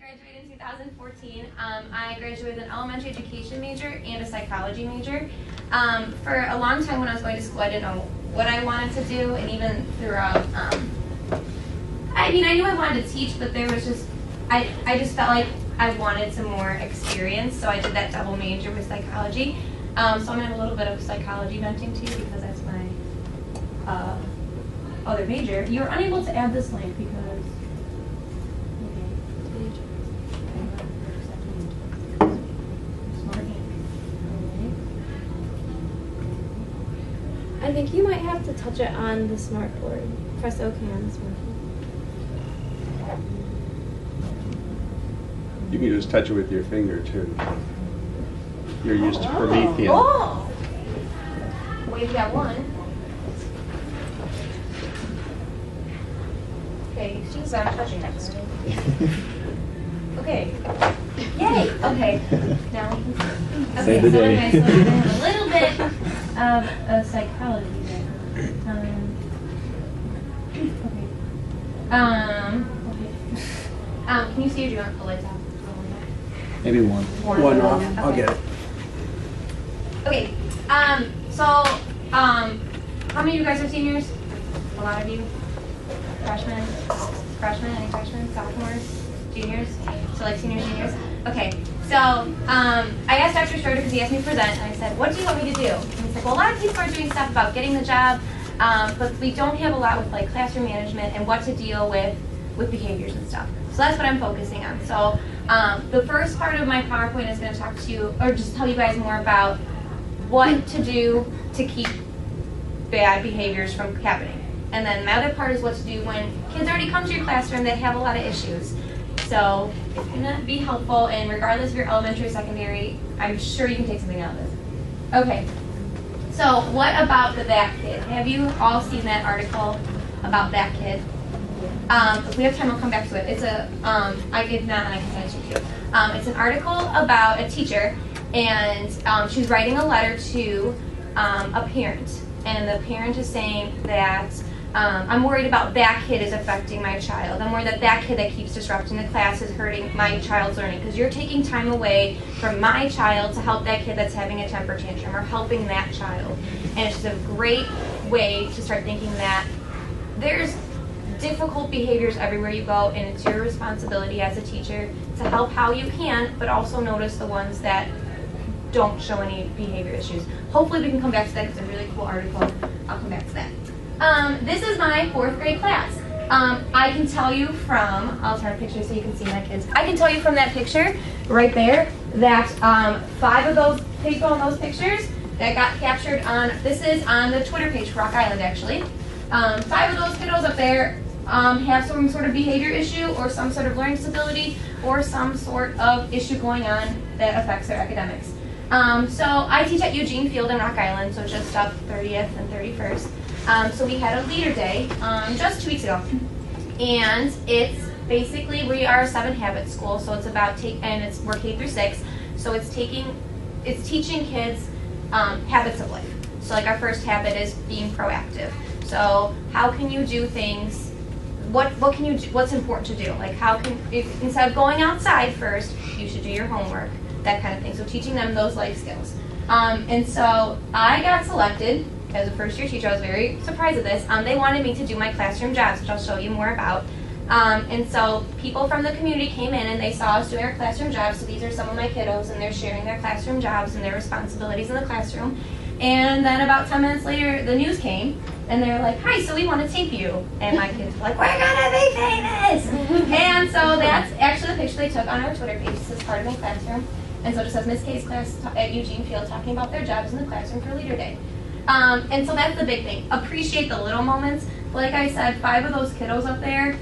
graduated in 2014. I graduated with an elementary education major and a psychology major. For a long time when I was going to school, I didn't know what I wanted to do, and even throughout, I knew I wanted to teach, but there was just, I just felt like I wanted some more experience, so I did that double major with psychology. So I'm going to have a little bit of psychology venting too, because that's my other major. You were unable to add this link because... I think you might have to touch it on the smart board. Press OK on the smart board. You can just touch it with your finger too. You're used to Promethean. Oh! We've got one. Okay, she's touching next. Okay. Yay! Okay. Now we can see. Okay, Save the so day. anyway, so we're doing a little bit of psychology there. Okay. Can you see or do you want the lights off? Maybe one. One off. Okay. I'll get it. Okay. How many of you guys are seniors? A lot of you? Freshmen? Any freshmen? Sophomores? Juniors? So like seniors, juniors? Okay. So I asked Dr. Schroeder because he asked me to present, and I said, what do you want me to do? And he said, well, a lot of people are doing stuff about getting the job, but we don't have a lot with like classroom management and what to deal with behaviors and stuff. So that's what I'm focusing on. So the first part of my PowerPoint is going to talk to you, or just tell you guys more about what to do to keep bad behaviors from happening. And then my other part is what to do when kids already come to your classroom that have a lot of issues. So it's going to be helpful, and regardless if you're elementary or secondary, I'm sure you can take something out of this. Okay, so what about the That Kid? Have you all seen that article about that kid? If we have time, I'll come back to it. It's a, if not, I can send it to you. It's an article about a teacher, and she's writing a letter to a parent, and the parent is saying that I'm worried about that kid is affecting my child. I'm worried that that kid that keeps disrupting the class is hurting my child's learning because you're taking time away from my child to help that kid that's having a temper tantrum or helping that child. And it's just a great way to start thinking that there's difficult behaviors everywhere you go, and it's your responsibility as a teacher to help how you can, but also notice the ones that don't show any behavior issues. Hopefully we can come back to that. It's a really cool article. I'll come back to that. This is my 4th grade class. I can tell you from, I'll turn a picture so you can see my kids. I can tell you from that picture right there that 5 of those people in those pictures that got captured on, this is on the Twitter page for Rock Island actually. 5 of those kiddos up there have some sort of behavior issue or some sort of learning disability or some sort of issue going on that affects their academics. So I teach at Eugene Field in Rock Island, so just up 30th and 31st. So we had a leader day just 2 weeks ago, and it's basically, we are a 7 habit school, so it's about we're K through 6, so it's teaching kids habits of life. So like our first habit is being proactive. So how can you do things? What can you do? What's important to do? Like instead of going outside first, you should do your homework, that kind of thing. So teaching them those life skills. And so I got selected as a first-year teacher. I was very surprised at this. They wanted me to do my classroom jobs, which I'll show you more about. And so people from the community came in and they saw us doing our classroom jobs. So these are some of my kiddos, and they're sharing their classroom jobs and their responsibilities in the classroom. And then about 10 minutes later, the news came, and they were like, hi, so we want to tape you. And my kids were like, we're gonna be famous! And so that's actually the picture they took on our Twitter page. This is part of my classroom. And so it just says Miss K's class at Eugene Field talking about their jobs in the classroom for Leader Day. And so that's the big thing. Appreciate the little moments. Like I said, 5 of those kiddos up there,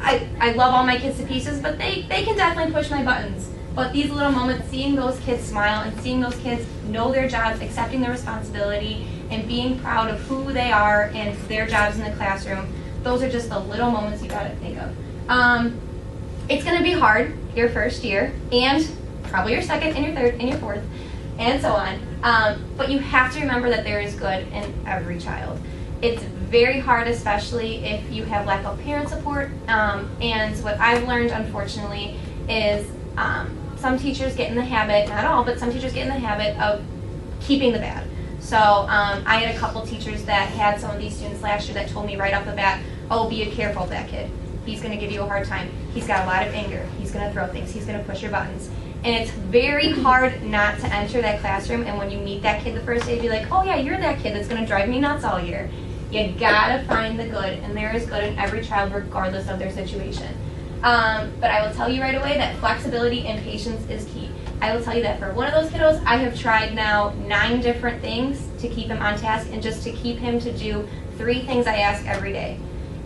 I love all my kids to pieces, but they can definitely push my buttons. But these little moments, seeing those kids smile and seeing those kids know their jobs, accepting their responsibility, and being proud of who they are and their jobs in the classroom, those are just the little moments you gotta think of. It's gonna be hard your first year, and probably your second and your third and your fourth, and so on. But you have to remember that there is good in every child. It's very hard, especially if you have lack of parent support. And what I've learned, unfortunately, is some teachers get in the habit, not all, but some teachers get in the habit of keeping the bad. So I had a couple teachers that had some of these students last year that told me right off the bat, oh, be careful of that kid. He's going to give you a hard time. He's got a lot of anger. He's going to throw things. He's going to push your buttons. And it's very hard not to enter that classroom, and when you meet that kid the first day, be like, oh yeah, you're that kid that's going to drive me nuts all year. You gotta find the good, and there is good in every child regardless of their situation. But I will tell you right away that flexibility and patience is key. I will tell you that for one of those kiddos, I have tried now 9 different things to keep him on task and just to keep him to do 3 things I ask every day.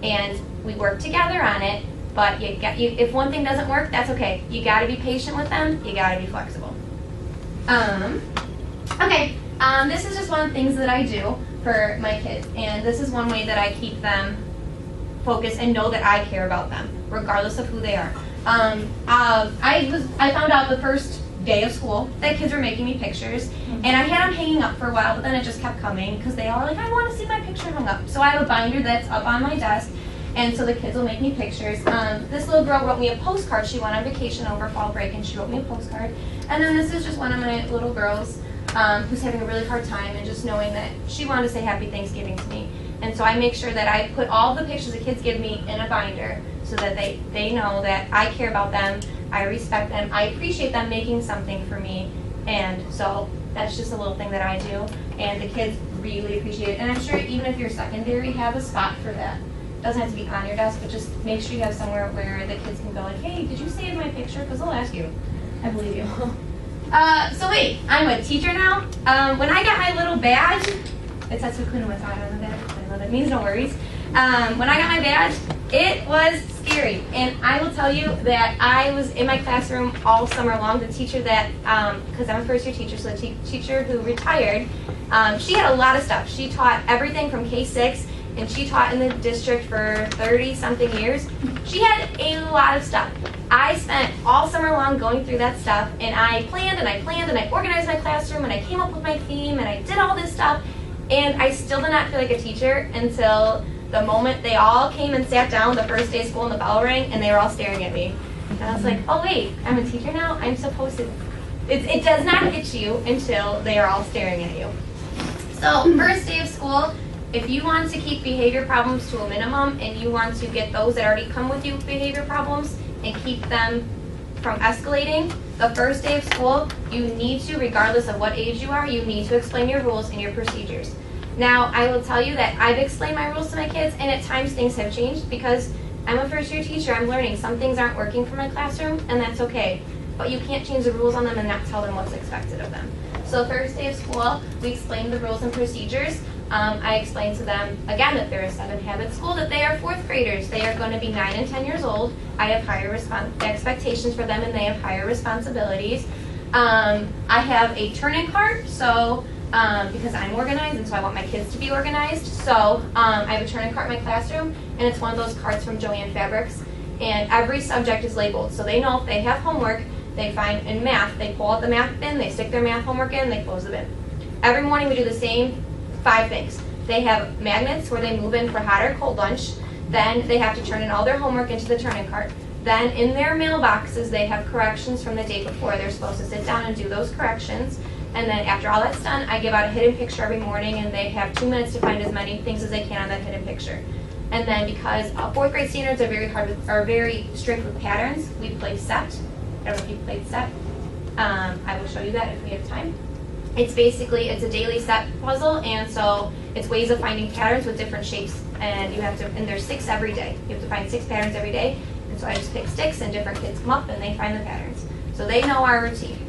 And we work together on it, but if one thing doesn't work, that's okay. You gotta be patient with them, you gotta be flexible. This is just one of the things that I do for my kids, and this is one way that I keep them focused and know that I care about them, regardless of who they are. I found out the first day of school that kids were making me pictures, and I had them hanging up for a while, but then it just kept coming because they all were like, I want to see my picture hung up. So I have a binder that's up on my desk, and so the kids will make me pictures. This little girl wrote me a postcard. She went on vacation over fall break, and she wrote me a postcard. And then this is just one of my little girls who's having a really hard time, and just knowing that she wanted to say Happy Thanksgiving to me. And so I make sure that I put all the pictures the kids give me in a binder so that they know that I care about them, I respect them, I appreciate them making something for me. And so that's just a little thing that I do, and the kids really appreciate it. And I'm sure even if you're secondary, have a spot for that. It doesn't have to be on your desk, but just make sure you have somewhere where the kids can go like, hey, did you save my picture? Because they'll ask you. I believe you. So wait, I'm a teacher now. When I got my little badge, it says Hakuna Matata on the back. I love it. It means no worries. When I got my badge, it was scary. And I will tell you that I was in my classroom all summer long. The teacher that, because I'm a first year teacher, so the teacher who retired, she had a lot of stuff. She taught everything from K-6, and she taught in the district for 30-something years. She had a lot of stuff. I spent all summer long going through that stuff, and I planned and I planned and I organized my classroom and I came up with my theme and I did all this stuff, and I still did not feel like a teacher until the moment they all came and sat down the first day of school and the bell rang and they were all staring at me. And I was like, oh wait, I'm a teacher now? I'm supposed to. It does not hit you until they are all staring at you. So first day of school, if you want to keep behavior problems to a minimum and you want to get those that already come with you with behavior problems and keep them from escalating, the first day of school, you need to, regardless of what age you are, you need to explain your rules and your procedures. Now, I will tell you that I've explained my rules to my kids, and at times things have changed because I'm a first year teacher. I'm learning. Some things aren't working for my classroom, and that's okay. But you can't change the rules on them and not tell them what's expected of them. So first day of school, we explained the rules and procedures. I explained to them, again, that they're a 7-habit school, that they are 4th graders. They are going to be 9 and 10 years old. I have higher expectations for them, and they have higher responsibilities. I have a turn-in cart, so because I'm organized, and so I want my kids to be organized. So I have a turn-in cart in my classroom, and it's one of those carts from Joann Fabrics, and every subject is labeled. So they know if they have homework, they find in math, they pull out the math bin, they stick their math homework in, they close the bin. Every morning we do the same 5 things. They have magnets where they move in for hot or cold lunch. Then they have to turn in all their homework into the turn-in cart. Then in their mailboxes, they have corrections from the day before. They're supposed to sit down and do those corrections. And then after all that's done, I give out a hidden picture every morning, and they have 2 minutes to find as many things as they can on that hidden picture. And then because 4th grade standards are very strict with patterns, we play set. I don't know if you've played set. I will show you that if we have time. It's a daily set puzzle, and so it's ways of finding patterns with different shapes, and there's 6 every day. You have to find 6 patterns every day, and so I just pick sticks, and different kids come up and they find the patterns. So they know our routine.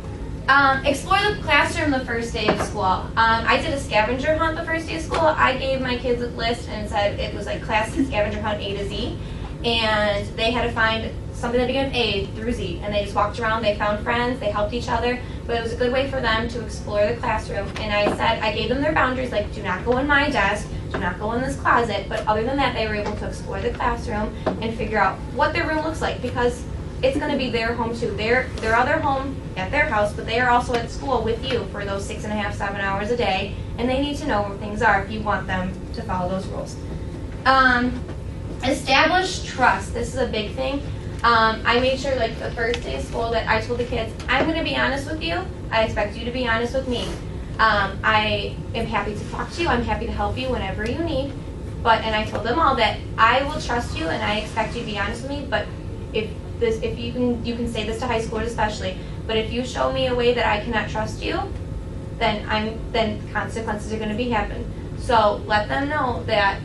Explore the classroom the first day of school. I did a scavenger hunt the first day of school. I gave my kids a list and said it was like class scavenger hunt A to Z, and they had to find something that began with A through Z, and they just walked around, they found friends, they helped each other, but it was a good way for them to explore the classroom. And I gave them their boundaries, like do not go in my desk, do not go in this closet, but other than that, they were able to explore the classroom and figure out what their room looks like, because it's going to be their home too. They're other home at their house, but they are also at school with you for those 6.5, 7 hours a day, and they need to know where things are if you want them to follow those rules. Establish trust. This is a big thing. I made sure, like, the first day of school that I told the kids, I'm going to be honest with you. I expect you to be honest with me. I am happy to talk to you. I'm happy to help you whenever you need. And I told them all that I will trust you and I expect you to be honest with me. But if you can say this to high schoolers especially. But if you show me a way that I cannot trust you, then consequences are going to be happen. So let them know that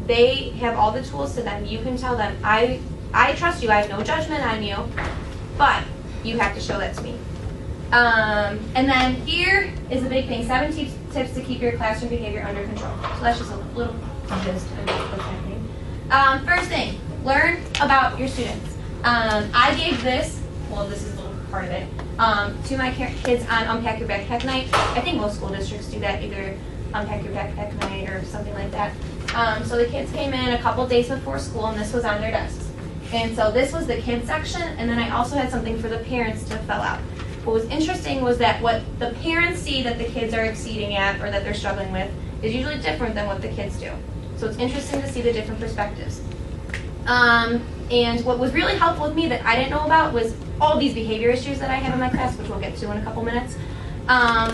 they have all the tools to them. You can tell them, I trust you. I have no judgment on you, but you have to show that to me. And then here is the big thing, 7 tips to keep your classroom behavior under control. So that's just a little gist of what's happening. First thing, learn about your students. I gave this is a little part of it, to my kids on Unpack Your Backpack Night. I think most school districts do that, either Unpack Your Backpack Night or something like that. So the kids came in a couple days before school, and this was on their desks. And so this was the kids section, and then I also had something for the parents to fill out. What was interesting was that what the parents see that the kids are exceeding at or that they're struggling with is usually different than what the kids do. So it's interesting to see the different perspectives. And what was really helpful with me that I didn't know about was all these behavior issues that I have in my class, which we'll get to in a couple minutes. I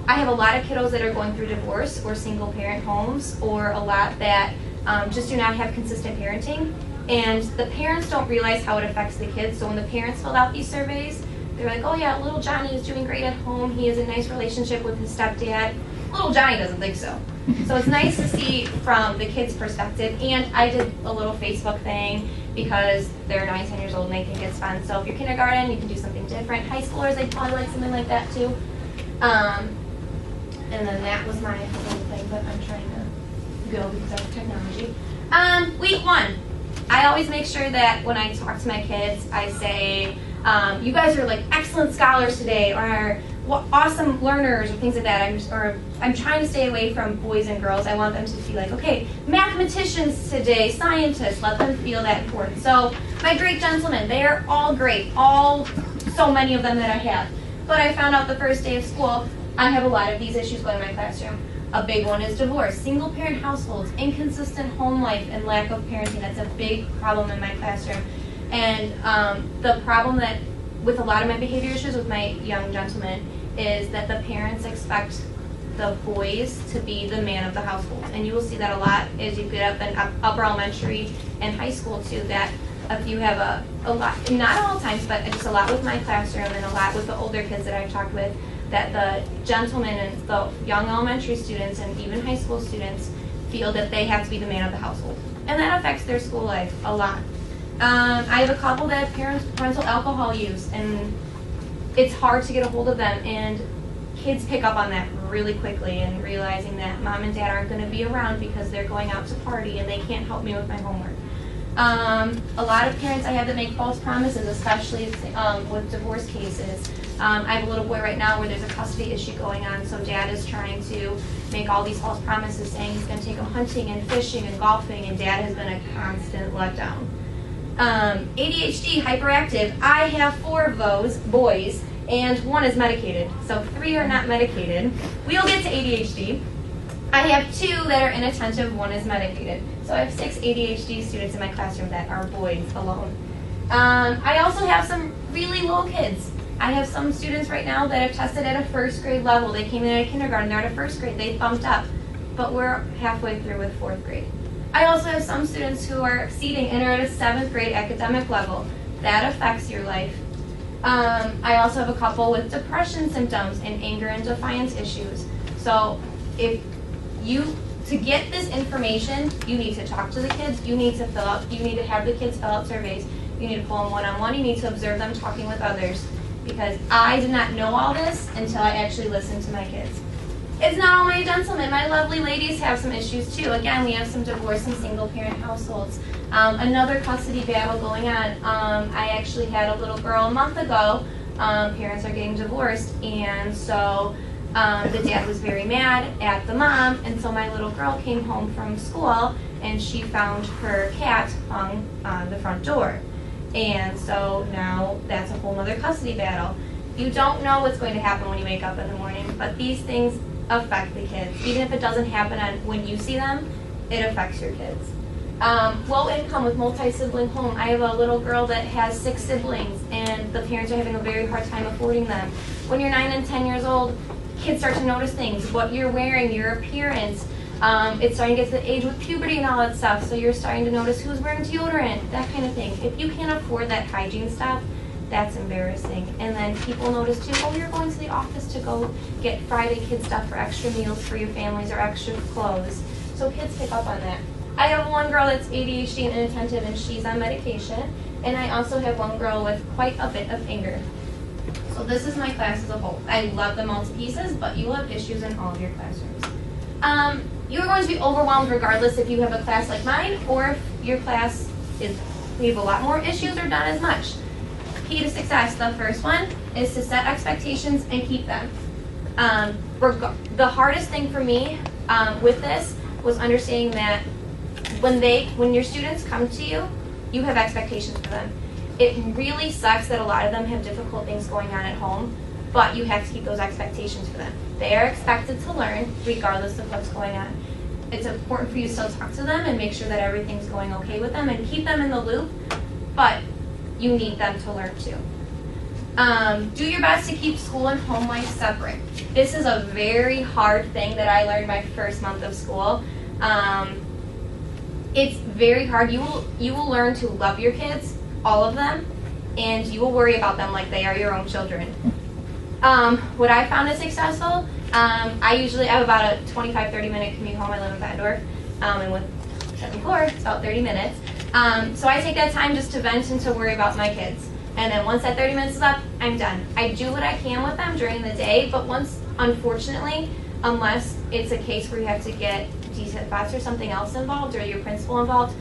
have a lot of kiddos that are going through divorce or single parent homes, or a lot that just do not have consistent parenting. And the parents don't realize how it affects the kids. So when the parents filled out these surveys, they're like, oh yeah, little Johnny is doing great at home. He has a nice relationship with his stepdad. Little Johnny doesn't think so. So it's nice to see from the kids' perspective. And I did a little Facebook thing because they're 9, 10 years old and they think it's fun. So if you're kindergarten, you can do something different. High schoolers, they probably like something like that too. And then that was my little thing, but I'm trying to go because of technology. Week 1. I always make sure that when I talk to my kids, I say, you guys are like excellent scholars today, or awesome learners, or things like that. I'm trying to stay away from boys and girls. I want them to feel like, okay, mathematicians today, scientists, let them feel that important. So my great gentlemen, they are all great, so many of them that I have. But I found out the first day of school, I have a lot of these issues going in my classroom. A big one is divorce, single parent households, inconsistent home life, and lack of parenting. That's a big problem in my classroom. And the problem that with a lot of my behavior issues with my young gentlemen is that the parents expect the boys to be the man of the household. And you will see that a lot as you get up in upper elementary and high school too, that if you have a lot, not all times, but just a lot with my classroom and a lot with the older kids that I've talked with, that the gentlemen and the young elementary students and even high school students feel that they have to be the man of the household. And that affects their school life a lot. I have a couple that have parental alcohol use, and it's hard to get a hold of them, and kids pick up on that really quickly and realizing that mom and dad aren't going to be around because they're going out to party and they can't help me with my homework. A lot of parents I have that make false promises, especially with divorce cases. I have a little boy right now where there's a custody issue going on, so dad is trying to make all these false promises saying he's going to take him hunting and fishing and golfing, and dad has been a constant letdown. ADHD Hyperactive, I have 4 of those boys, and 1 is medicated, so 3 are not medicated. We'll get to ADHD. I have 2 that are inattentive, 1 is medicated. So I have 6 ADHD students in my classroom that are boys alone. I also have some really low kids. I have some students right now that have tested at a 1st grade level. They came in at a kindergarten, they're at a 1st grade, they bumped up, but we're halfway through with 4th grade. I also have some students who are exceeding and are at a 7th grade academic level. That affects your life. I also have a couple with depression symptoms and anger and defiance issues. So to get this information, you need to talk to the kids, you need to have the kids fill out surveys, you need to pull them one-on-one, you need to observe them talking with others. Because I did not know all this until I actually listened to my kids. It's not all my gentlemen. My lovely ladies have some issues too. Again, we have some divorce and single parent households. Another custody battle going on. I actually had a little girl a month ago. Parents are getting divorced, and so the dad was very mad at the mom, and so my little girl came home from school and she found her cat hung on the front door. And so now that's a whole nother custody battle. You don't know what's going to happen when you wake up in the morning, but these things affect the kids. Even if it doesn't happen when you see them, it affects your kids. Low income with multi-sibling home. I have a little girl that has 6 siblings, and the parents are having a very hard time affording them. When you're 9 and 10 years old, kids start to notice things, what you're wearing, your appearance. It's starting to get to the age with puberty and all that stuff, so you're starting to notice who's wearing deodorant, that kind of thing. If you can't afford that hygiene stuff, that's embarrassing. And then people notice too, oh, you're going to the office to go get Friday kid stuff for extra meals for your families or extra clothes. So kids pick up on that. I have one girl that's ADHD and inattentive, and she's on medication. And I also have one girl with quite a bit of anger. So this is my class as a whole. I love them all to pieces, but you will have issues in all of your classrooms. You're going to be overwhelmed regardless if you have a class like mine or if your class is, we have a lot more issues or not as much. Key to success, the first one is to set expectations and keep them. The hardest thing for me with this was understanding that when your students come to you, you have expectations for them. It really sucks that a lot of them have difficult things going on at home, but you have to keep those expectations for them. They are expected to learn regardless of what's going on. It's important for you to still talk to them and make sure that everything's going okay with them and keep them in the loop, but you need them to learn too. Do your best to keep school and home life separate. This is a very hard thing that I learned my first month of school. It's very hard. You will learn to love your kids, all of them, and you will worry about them like they are your own children. What I found is successful, I have about a 25-30 minute commute home. I live in Bettendorf, and with 7th floor, it's about 30 minutes. So I take that time just to vent and to worry about my kids. And then once that 30 minutes is up, I'm done. I do what I can with them during the day, but unfortunately, unless it's a case where you have to get DSET or something else involved or your principal involved,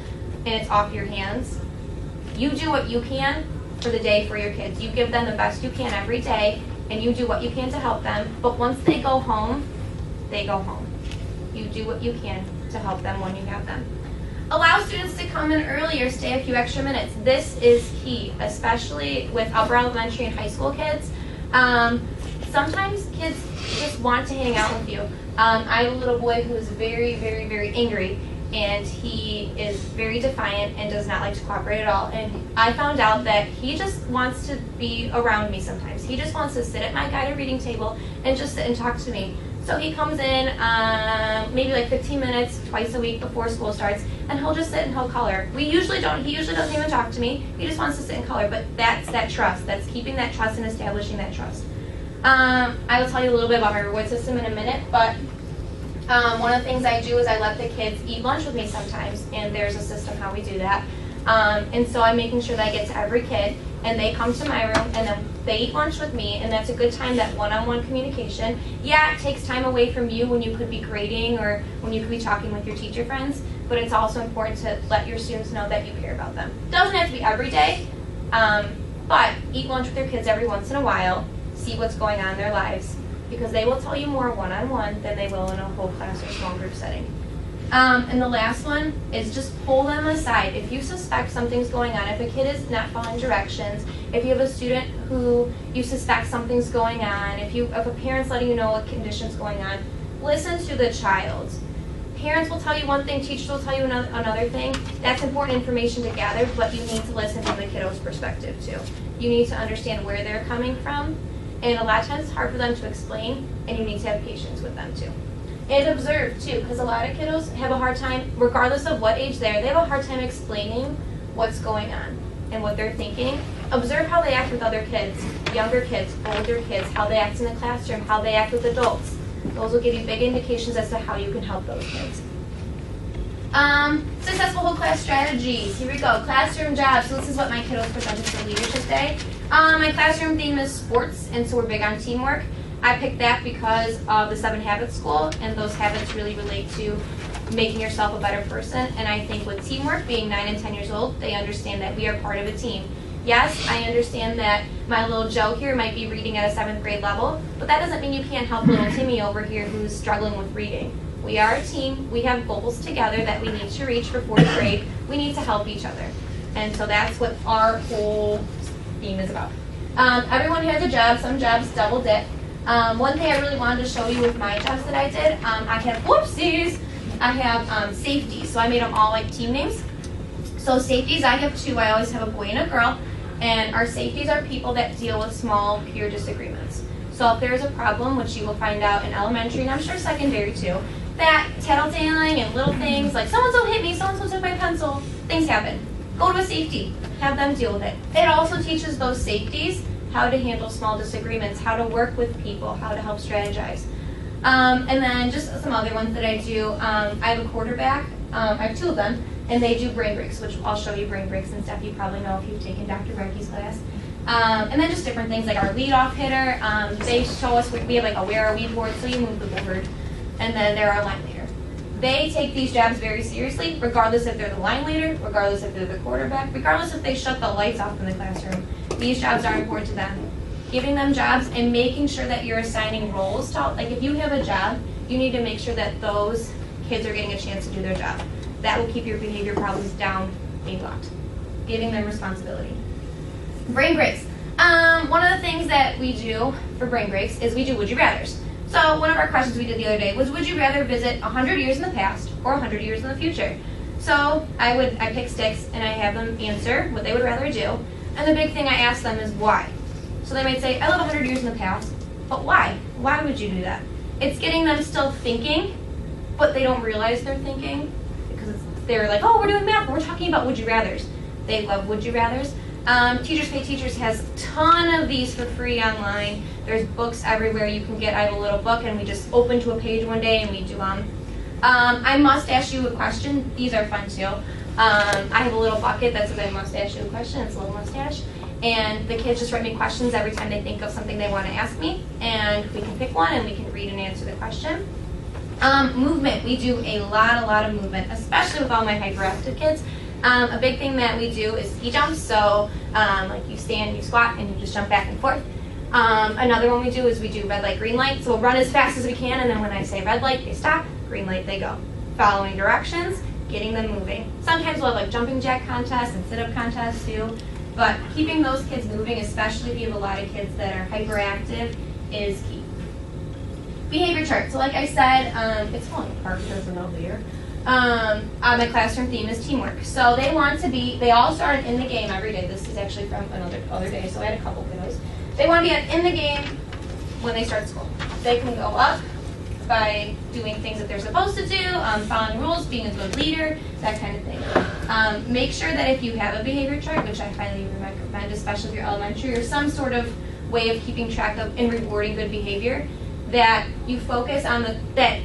and it's off your hands, you do what you can for the day for your kids. You give them the best you can every day, and you do what you can to help them. But once they go home, they go home. You do what you can to help them when you have them. Allow students to come in early or stay a few extra minutes. This is key, especially with upper elementary and high school kids. Sometimes kids just want to hang out with you. I have a little boy who is very, very, very angry, and he is very defiant and does not like to cooperate at all. And I found out that he just wants to be around me sometimes. He just wants to sit at my guided reading table and just sit and talk to me. So he comes in maybe like 15 minutes twice a week before school starts, and he'll just sit and he'll color. He usually doesn't even talk to me. He just wants to sit and color, but that's that trust. That's keeping that trust and establishing that trust. I will tell you a little bit about my reward system in a minute, but one of the things I do is I let the kids eat lunch with me sometimes, and there's a system how we do that. And so I'm making sure that I get to every kid, and they come to my room, and then they eat lunch with me, and that's a good time, that one-on-one communication. Yeah, it takes time away from you when you could be grading or when you could be talking with your teacher friends, but it's also important to let your students know that you care about them. It doesn't have to be every day, but eat lunch with your kids every once in a while, see what's going on in their lives, because they will tell you more one-on-one than they will in a whole class or small group setting. And the last one is just pull them aside. If you suspect something's going on, if a kid is not following directions, if you have a student who you suspect something's going on, if a parent's letting you know what condition's going on, listen to the child. Parents will tell you one thing, teachers will tell you another thing. That's important information to gather, but you need to listen from the kiddo's perspective too. You need to understand where they're coming from, and a lot of times it's hard for them to explain, and you need to have patience with them too. And observe too, because a lot of kiddos have a hard time, regardless of what age they have a hard time explaining what's going on and what they're thinking. Observe how they act with other kids, younger kids, older kids, how they act in the classroom, how they act with adults. Those will give you big indications as to how you can help those kids. Successful whole class strategies. Here we go. Classroom jobs. So this is what my kiddos presented for Leadership Day. My classroom theme is sports, and so we're big on teamwork. I picked that because of the 7 Habits School, and those habits really relate to making yourself a better person. And I think with teamwork, being 9 and 10 years old, they understand that we are part of a team. Yes, I understand that my little Joe here might be reading at a 7th grade level, but that doesn't mean you can't help little Timmy over here who's struggling with reading. We are a team. We have goals together that we need to reach for 4th grade. We need to help each other. And so that's what our whole theme is about. Everyone has a job. Some jobs double dip. One thing I really wanted to show you with my jobs that I did, I have, whoopsies, I have safety. So I made them all like team names. So safeties, I have two. I always have a boy and a girl. And our safeties are people that deal with small peer disagreements. So if there's a problem, which you will find out in elementary, and I'm sure secondary too, that tattletaling and little things like so-and-so hit me, so-and-so took my pencil, things happen. Go to a safety, have them deal with it. It also teaches those safeties how to handle small disagreements, how to work with people, how to help strategize. And then just some other ones that I do. I have a quarterback, I have two of them, and they do brain breaks, which I'll show you brain breaks and stuff you probably know if you've taken Dr. Brecky's class. And then just different things like our leadoff hitter. They show us, we have like a where are we board, so you move the board. And then they're our line leader. They take these jobs very seriously, regardless if they're the line leader, regardless if they're the quarterback, regardless if they shut the lights off in the classroom. These jobs are important to them. Giving them jobs and making sure that you're assigning roles to, like if you have a job, you need to make sure that those kids are getting a chance to do their job. That will keep your behavior problems down a lot. Giving them responsibility. Brain breaks. One of the things that we do for brain breaks is we do would you rathers. So one of our questions we did the other day was, would you rather visit 100 years in the past or 100 years in the future? So I pick sticks and I have them answer what they would rather do. And the big thing I ask them is why. So they might say, I live 100 years in the past, but why? Why would you do that? It's getting them still thinking, but they don't realize they're thinking because they're like, oh, we're doing math, we're talking about would you rathers. They love would you rathers. Teachers Pay Teachers has a ton of these for free online. There's books everywhere you can get. I have a little book and we just open to a page one day and we do them. I must ask you a question. These are fun too. I have a little bucket that says I must ask you a question. It's a little mustache. And the kids just write me questions every time they think of something they want to ask me. And we can pick one and we can read and answer the question. Movement. We do a lot of movement, especially with all my hyperactive kids. A big thing that we do is ski jumps. So like you stand, you squat, and you just jump back and forth. Another one we do is we do red light, green light. So we'll run as fast as we can, and then when I say red light, they stop, green light, they go. Following directions, getting them moving. Sometimes we'll have like jumping jack contests and sit-up contests too. But keeping those kids moving, especially if you have a lot of kids that are hyperactive, is key. Behavior chart. So like I said, it's falling apart because of over here. My classroom theme is teamwork. So they want to be, they all start in the game every day. This is actually from other day, so I had a couple kiddos. They want to be in the game when they start school. They can go up by doing things that they're supposed to do, following rules, being a good leader, that kind of thing. Make sure that if you have a behavior chart, which I highly recommend, especially if you're elementary, or some sort of way of keeping track of and rewarding good behavior, that you focus on that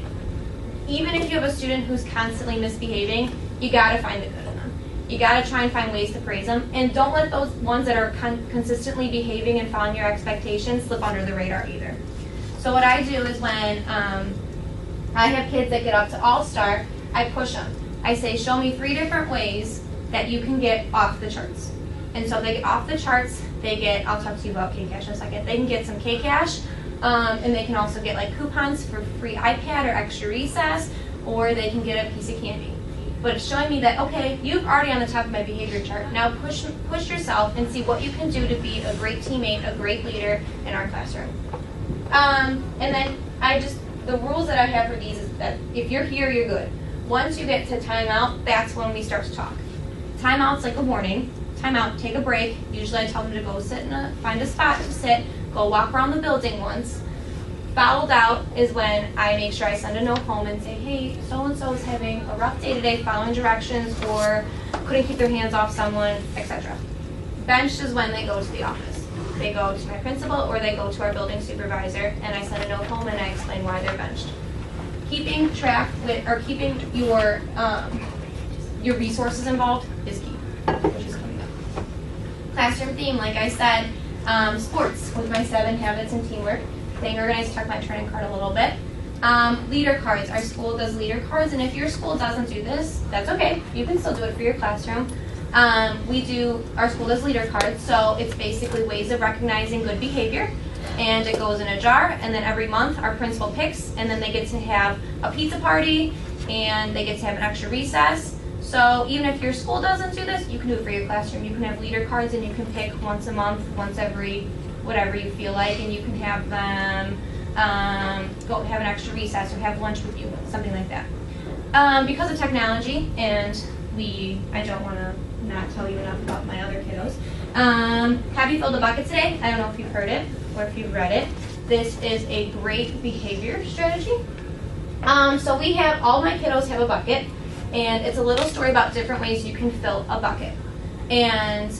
even if you have a student who's constantly misbehaving, you got to find the good in them. You got to try and find ways to praise them, and don't let those ones that are consistently behaving and following your expectations slip under the radar either. So what I do is when I have kids that get up to All-Star, I push them. I say, show me 3 different ways that you can get off the charts. And so if they get off the charts, they get, I'll talk to you about K-Cash in a second, they can get some K-Cash, and they can also get like coupons for free iPad or extra recess, or they can get a piece of candy. But it's showing me that, okay, you've already on the top of my behavior chart. Now push yourself and see what you can do to be a great teammate, a great leader in our classroom. And then the rules that I have for these is that if you're here, you're good. Once you get to timeout, that's when we start to talk. Timeout's like a warning. Timeout, take a break. Usually I tell them to go sit find a spot to sit, go walk around the building once. Fouled out is when I make sure I send a note home and say, hey, so-and-so is having a rough day today, following directions, or couldn't keep their hands off someone, etc. Benched is when they go to the office. They go to my principal or they go to our building supervisor, and I send a note home and I explain why they're benched. Keeping track with, or keeping your resources involved is key, which is coming up. Classroom theme, like I said, sports with my 7 habits and teamwork. Staying organized, talk about turning card a little bit. Leader cards, our school does leader cards, and if your school doesn't do this, that's okay. You can still do it for your classroom. Our school does leader cards, so it's basically ways of recognizing good behavior, and it goes in a jar, and then every month our principal picks, and then they get to have a pizza party, and they get to have an extra recess. So even if your school doesn't do this, you can do it for your classroom. You can have leader cards, and you can pick once a month, once every whatever you feel like, and you can have them go have an extra recess or have lunch with you, something like that. Because of technology, and I don't want to not tell you enough about my other kiddos. Have you filled a bucket today? I don't know if you've heard it or if you've read it. This is a great behavior strategy. So we have, all my kiddos have a bucket, and it's a little story about different ways you can fill a bucket. And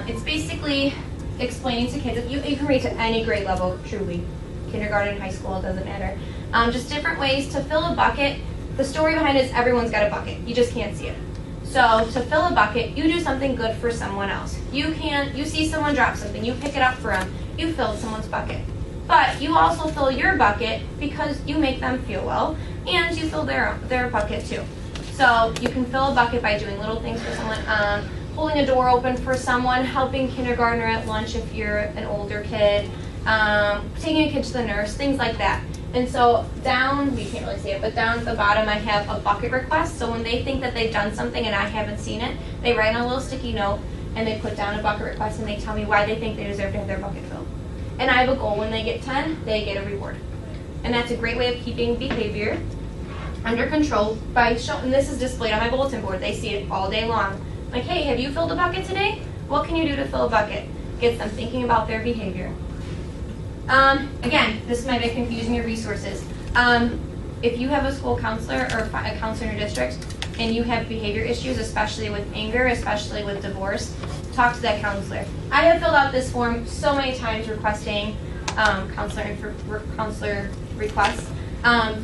it's basically explaining to kids, you can read to any grade level, truly. Kindergarten, high school, it doesn't matter. Just different ways to fill a bucket. The story behind it is everyone's got a bucket. You just can't see it. So to fill a bucket, you do something good for someone else. You see someone drop something, you pick it up for them, you filled someone's bucket. But you also fill your bucket because you make them feel well, and you fill their bucket too. So you can fill a bucket by doing little things for someone, holding a door open for someone, helping kindergartner at lunch if you're an older kid, taking a kid to the nurse, things like that. And so down, we can't really see it, but down at the bottom I have a bucket request. So when they think that they've done something and I haven't seen it, they write on a little sticky note and they put down a bucket request and they tell me why they think they deserve to have their bucket filled. And I have a goal. When they get 10, they get a reward. And that's a great way of keeping behavior under control by showing, and this is displayed on my bulletin board. They see it all day long. Like, hey, have you filled a bucket today? What can you do to fill a bucket? Gets them thinking about their behavior. Again, this might be confusing your resources. If you have a school counselor or a counselor in your district and you have behavior issues, especially with anger, especially with divorce, talk to that counselor. I have filled out this form so many times requesting counselor requests.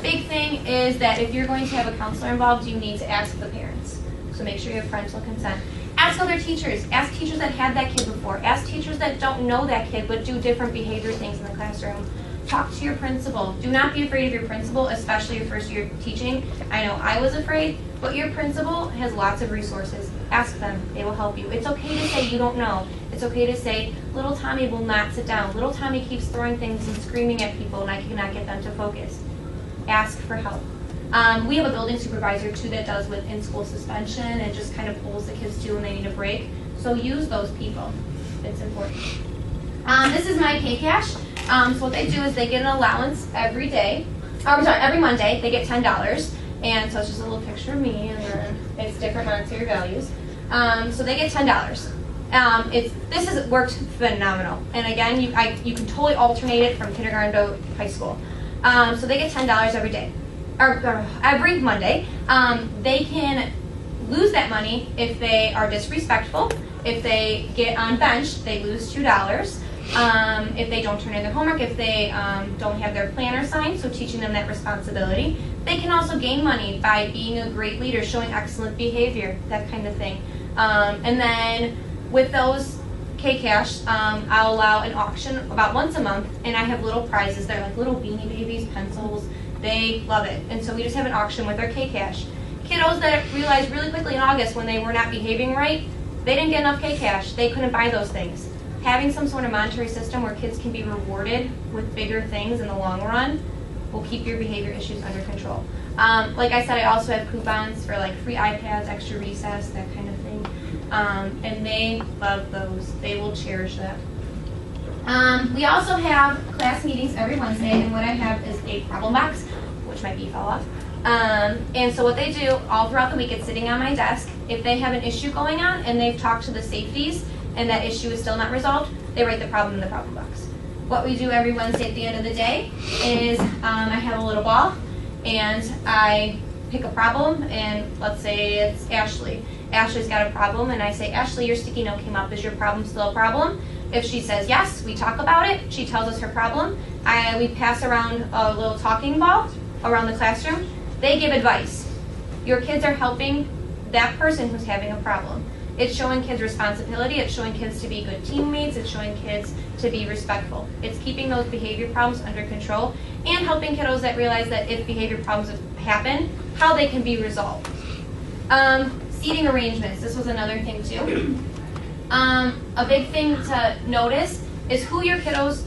Big thing is that if you're going to have a counselor involved, you need to ask the parents. So make sure you have parental consent. Ask other teachers. Ask teachers that had that kid before. Ask teachers that don't know that kid but do different behavior things in the classroom. Talk to your principal. Do not be afraid of your principal, especially your first year teaching. I know I was afraid, but your principal has lots of resources. Ask them. They will help you. It's okay to say you don't know. It's okay to say, little Tommy will not sit down. Little Tommy keeps throwing things and screaming at people and I cannot get them to focus. Ask for help. We have a building supervisor too that does with in-school suspension and just kind of pulls the kids too when they need a break. So use those people. It's important. This is my K-Cash. So what they do is they get an allowance every Monday. They get $10. And so it's just a little picture of me and then it's different monetary values. So they get $10. This has worked phenomenal. And again, you can totally alternate it from kindergarten to high school. So they get $10 every day. Or every Monday. They can lose that money if they are disrespectful. If they get on bench, they lose $2. If they don't turn in their homework, if they don't have their planner signed, so teaching them that responsibility. They can also gain money by being a great leader, showing excellent behavior, that kind of thing. And then with those K-Cash, I'll allow an auction about once a month, and I have little prizes. They're like little Beanie Babies, pencils. They love it. And so we just have an auction with our K-Cash. Kiddos that realized really quickly in August when they were not behaving right, they didn't get enough K-Cash. They couldn't buy those things. Having some sort of monetary system where kids can be rewarded with bigger things in the long run will keep your behavior issues under control. Like I said, I also have coupons for like free iPads, extra recess, that kind of thing. And they love those. They will cherish that. We also have class meetings every Wednesday, and what I have is a problem box, which my bee fell off. And so what they do all throughout the week, it's sitting on my desk. If they have an issue going on and they've talked to the safeties and that issue is still not resolved, they write the problem in the problem box. What we do every Wednesday at the end of the day is I have a little ball and I pick a problem, and let's say it's Ashley. Ashley's got a problem and I say, Ashley, your sticky note came up. Is your problem still a problem? If she says yes, we talk about it. She tells us her problem. We pass around a little talking ball around the classroom. They give advice. Your kids are helping that person who's having a problem. It's showing kids responsibility. It's showing kids to be good teammates. It's showing kids to be respectful. It's keeping those behavior problems under control and helping kiddos that realize that if behavior problems happen, how they can be resolved. Seating arrangements. This was another thing too. A big thing to notice is who your kiddos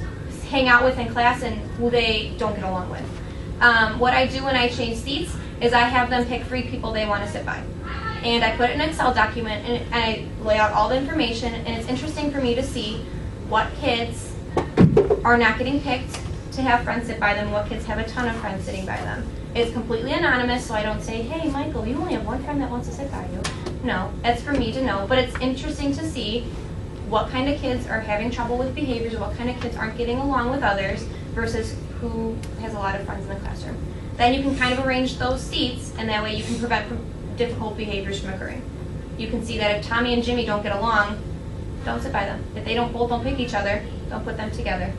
hang out with in class and who they don't get along with. What I do when I change seats is I have them pick 3 people they want to sit by. and I put it in an Excel document, and I lay out all the information, and it's interesting for me to see what kids are not getting picked to have friends sit by them, what kids have a ton of friends sitting by them. It's completely anonymous, so I don't say, hey, Michael, you only have one friend that wants to sit by you. No, that's for me to know, but it's interesting to see what kind of kids are having trouble with behaviors, what kind of kids aren't getting along with others versus who has a lot of friends in the classroom. Then you can kind of arrange those seats, and that way you can prevent difficult behaviors from occurring. You can see that if Tommy and Jimmy don't get along, don't sit by them. If they both don't pick each other, don't put them together.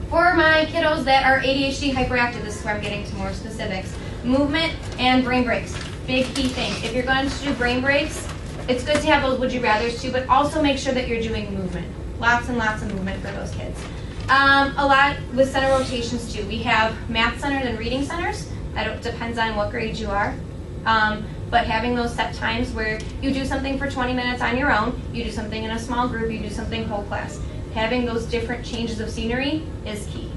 For my kiddos that are ADHD hyperactive, this is where I'm getting to more specifics. Movement and brain breaks, big key thing. If you're going to do brain breaks, it's good to have those would you rathers too, but also make sure that you're doing movement. Lots and lots of movement for those kids. A lot with center rotations too. We have math centers and reading centers. That depends on what grade you are. But having those set times where you do something for 20 minutes on your own, you do something in a small group, you do something whole class. Having those different changes of scenery is key.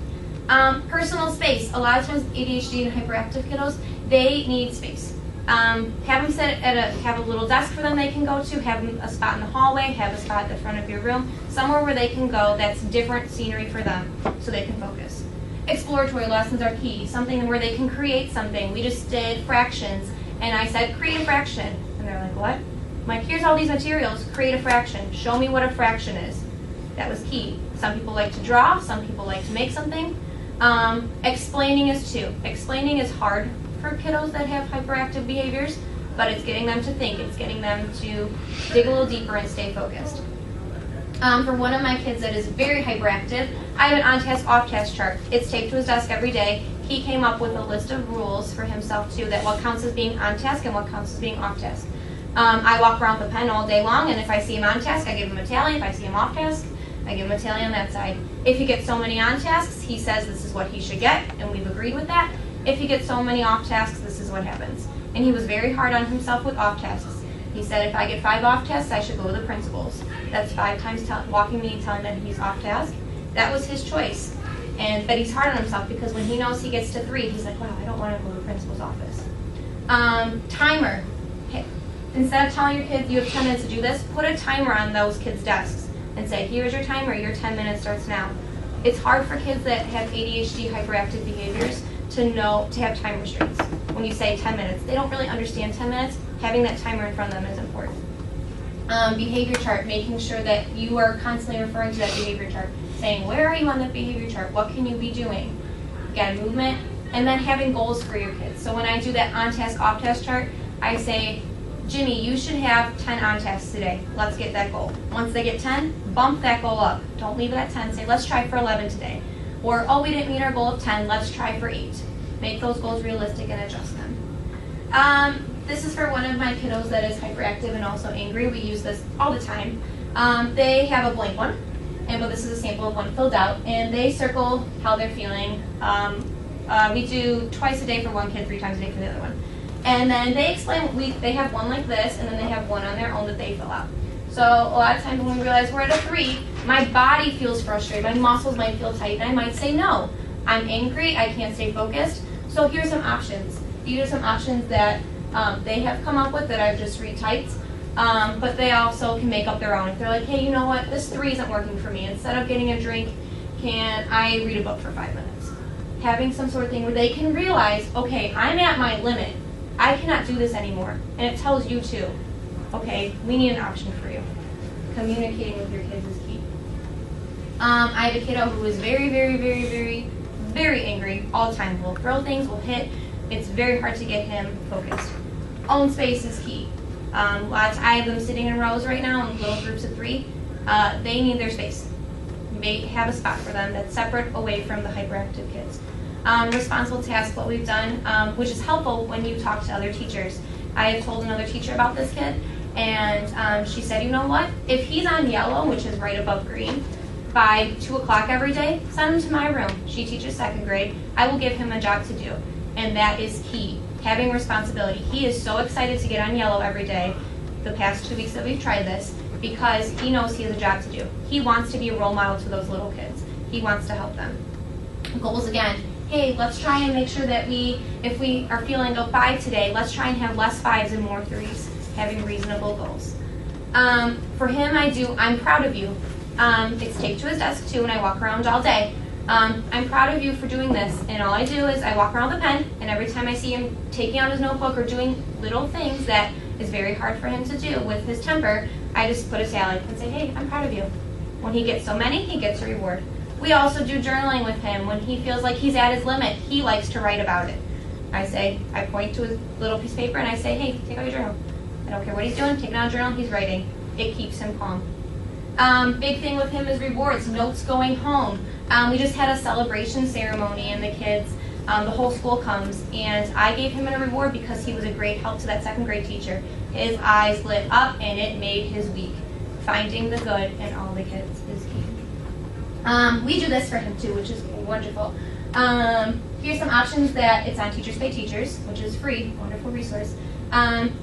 Personal space. A lot of times ADHD and hyperactive kiddos, they need space. Have them sit at have a little desk for them they can go to, have them a spot in the hallway, have a spot at the front of your room, somewhere where they can go that's different scenery for them so they can focus. Exploratory lessons are key, something where they can create something. We just did fractions, and I said, create a fraction. And they're like, what? I'm like, here's all these materials, create a fraction. Show me what a fraction is. That was key. Some people like to draw, some people like to make something. Explaining is too. Explaining is hard for kiddos that have hyperactive behaviors, but it's getting them to think. It's getting them to dig a little deeper and stay focused. For one of my kids that is very hyperactive, I have an on-task, off-task chart. It's taped to his desk every day. He came up with a list of rules for himself too, that what counts as being on task and what counts as being off task. I walk around with a pen all day long, and if I see him on task, I give him a tally. If I see him off task, I give him a tally on that side. If he gets so many on tasks, he says this is what he should get, and we've agreed with that. If he gets so many off tasks, this is what happens. And he was very hard on himself with off tasks. He said if I get 5 off tasks, I should go to the principal's. That's 5 times walking me and telling that he's off task. That was his choice. But he's hard on himself because when he knows he gets to 3, he's like, wow, I don't want to go to the principal's office. Timer. Hey, instead of telling your kids you have 10 minutes to do this, put a timer on those kids' desks and say, here's your timer, your 10 minutes starts now. It's hard for kids that have ADHD hyperactive behaviors to have time restraints. When you say 10 minutes, they don't really understand 10 minutes. Having that timer in front of them is important. Behavior chart, making sure that you are constantly referring to that behavior chart, saying, where are you on that behavior chart? What can you be doing? Again, movement, and then having goals for your kids. So when I do that on-task, off-task chart, I say, Jimmy, you should have 10 on-tasks today. Let's get that goal. Once they get 10, bump that goal up. Don't leave it at 10. Say, let's try for 11 today. Or, oh, we didn't meet our goal of 10. Let's try for 8. Make those goals realistic and adjust them. This is for one of my kiddos that is hyperactive and also angry. We use this all the time. They have a blank one, but this is a sample of one filled out, and they circle how they're feeling. We do twice a day for one kid, 3 times a day for the other one. And then they explain, they have one like this, and then they have one on their own that they fill out. So a lot of times when we realize we're at a 3, my body feels frustrated, my muscles might feel tight, and I might say, no, I'm angry, I can't stay focused. So here's some options. These are some options that they have come up with that I've just retyped, but they also can make up their own. If they're like, hey, you know what, this 3 isn't working for me. Instead of getting a drink, can I read a book for 5 minutes? Having some sort of thing where they can realize, okay, I'm at my limit. I cannot do this anymore. And it tells you too, okay, we need an option for you. Communicating with your kids is key. I have a kiddo who is very, very, very, very, very angry all the time. We'll throw things, we'll hit. It's very hard to get him focused. Own space is key. I have them sitting in rows right now in little groups of 3. They need their space. They have a spot for them that's separate away from the hyperactive kids. Responsible tasks, what we've done, which is helpful when you talk to other teachers. I have told another teacher about this kid, and she said, you know what? If he's on yellow, which is right above green, by 2 o'clock every day, send him to my room. She teaches 2nd grade. I will give him a job to do. And that is key, having responsibility. He is so excited to get on yellow every day, the past 2 weeks that we've tried this, because he knows he has a job to do. He wants to be a role model to those little kids. He wants to help them. Goals again, hey, let's try and make sure that if we are feeling a 5 today, let's try and have less 5s and more 3s, having reasonable goals. For him, I'm proud of you. It's taped to his desk too, and I walk around all day. I'm proud of you for doing this, and all I do is I walk around with a pen, and every time I see him taking out his notebook or doing little things that is very hard for him to do with his temper, I just put a salad and say, hey, I'm proud of you. When he gets so many, he gets a reward. We also do journaling with him. When he feels like he's at his limit, he likes to write about it. I point to his little piece of paper and I say, hey, take out your journal. I don't care what he's doing, take it out a journal, he's writing. It keeps him calm. Big thing with him is rewards, notes going home. We just had a celebration ceremony and the kids, the whole school comes, and I gave him a reward because he was a great help to that 2nd grade teacher. His eyes lit up and it made his week. Finding the good in all the kids is key. We do this for him too, which is wonderful. Here's some options that it's on Teachers Pay Teachers, which is free, wonderful resource.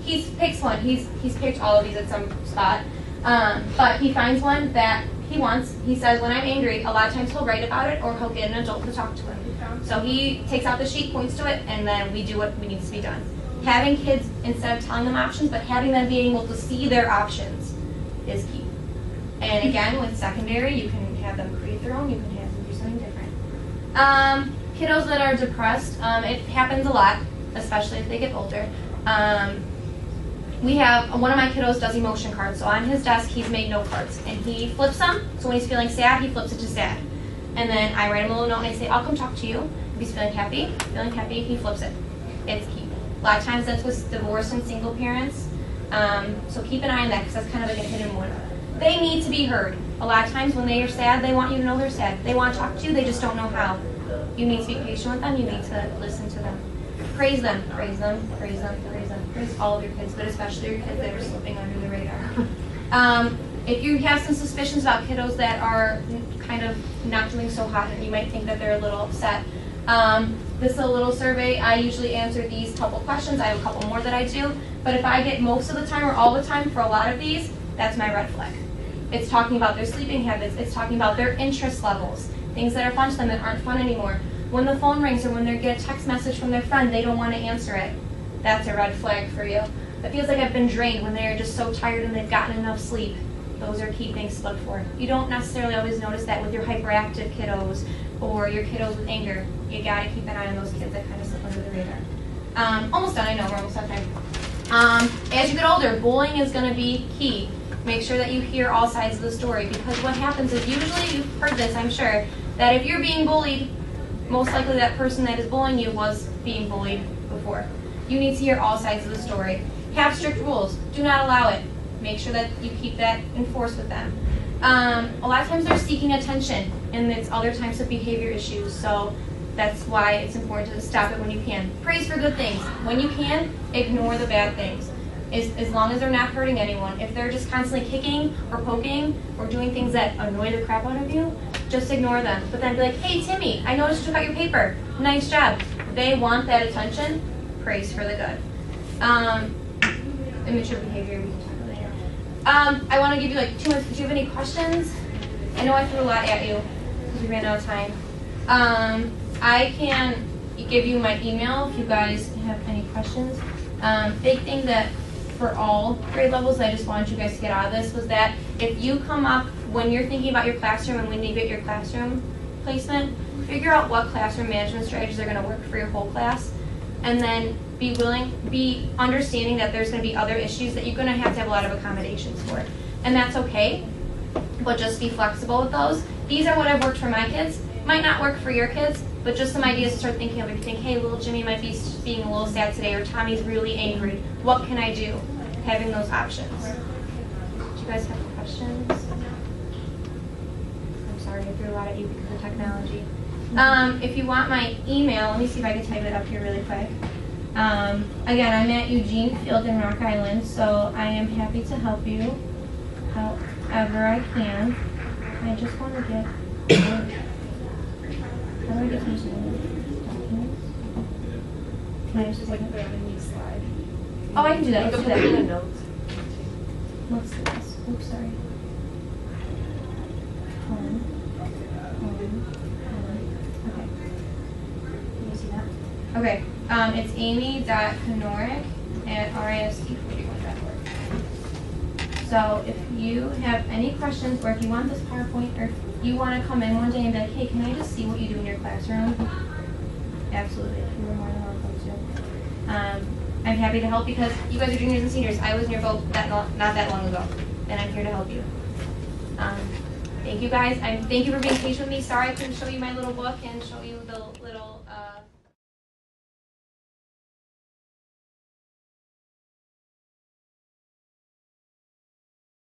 He picks one. He's picked all of these at some spot, but he finds one that he wants. He says, when I'm angry, a lot of times he'll write about it or he'll get an adult to talk to him. So he takes out the sheet, points to it, and then we do what needs to be done. Having kids, instead of telling them options, but having them being able to see their options is key. And again, with secondary, you can have them create their own, you can have them do something different. Kiddos that are depressed, it happens a lot, especially if they get older. One of my kiddos does emotion cards, so on his desk he's made note cards, and he flips them, so when he's feeling sad, he flips it to sad. And then I write him a little note and I say, I'll come talk to you. If he's feeling happy, he flips it. It's key. A lot of times that's with divorced and single parents, so keep an eye on that because that's kind of like a hidden one. They need to be heard. A lot of times when they are sad, they want you to know they're sad. They want to talk to you, they just don't know how. You need to be patient with them, you need to listen to them. Praise them, praise them, praise them, praise them. Praise all of your kids, but especially your kids that are slipping under the radar. If you have some suspicions about kiddos that are kind of not doing so hot and you might think that they're a little upset, this is a little survey. I usually answer these couple questions. I have a couple more that I do, but if I get most of the time or all the time for a lot of these, that's my red flag. It's talking about their sleeping habits. It's talking about their interest levels, things that are fun to them that aren't fun anymore. When the phone rings or when they get a text message from their friend, they don't want to answer it. That's a red flag for you. It feels like I've been drained when they're just so tired and they've gotten enough sleep. Those are key things to look for. You don't necessarily always notice that with your hyperactive kiddos or your kiddos with anger. You gotta keep an eye on those kids that kind of slip under the radar. Almost done, I know, we're almost out of time. As you get older, bullying is gonna be key. Make sure that you hear all sides of the story, because what happens is usually, you've heard this, I'm sure, that if you're being bullied, most likely that person that is bullying you was being bullied before. You need to hear all sides of the story. Have strict rules. Do not allow it. Make sure that you keep that enforced with them. A lot of times they're seeking attention, and it's other types of behavior issues, so that's why it's important to stop it when you can. Praise for good things. When you can, ignore the bad things. As long as they're not hurting anyone. If they're just constantly kicking or poking or doing things that annoy the crap out of you, just ignore them. But then be like, hey Timmy, I noticed you took out your paper. Nice job. They want that attention. Praise for the good. Immature behavior, we can talk about later. I want to give you like 2 minutes. Do you have any questions? I know I threw a lot at you because we ran out of time. I can give you my email if you guys have any questions. Big thing that for all grade levels, I just wanted you guys to get out of this was that if you come up when you're thinking about your classroom and when you get your classroom placement, figure out what classroom management strategies are going to work for your whole class, and then be understanding that there's going to be other issues that you're going to have a lot of accommodations for. And that's okay, but just be flexible with those. These are what have worked for my kids. Might not work for your kids, but just some ideas to start thinking of. If you think, hey, little Jimmy might be being a little sad today, or Tommy's really angry, what can I do? Having those options. Do you guys have questions? I'm sorry, I threw a lot at you because of technology. If you want my email, let me see if I can type it up here really quick. Again, I'm at Eugene Field in Rock Island, so I am happy to help you however I can. I just want to get... How do I get these documents? Can I just put it on a new slide? Oh, I can do that. Let's do that. Notes. Let's do this. Oops, sorry. Okay. Okay, it's amy.knourek@rist41.org. So if you have any questions, or if you want this PowerPoint, or if you want to come in one day and be like, hey, can I just see what you do in your classroom? Absolutely, you're more than welcome to. I'm happy to help because you guys are juniors and seniors. I was in your boat not that long ago, and I'm here to help you. Thank you guys. Thank you for being patient with me. Sorry I couldn't show you my little book and show you the little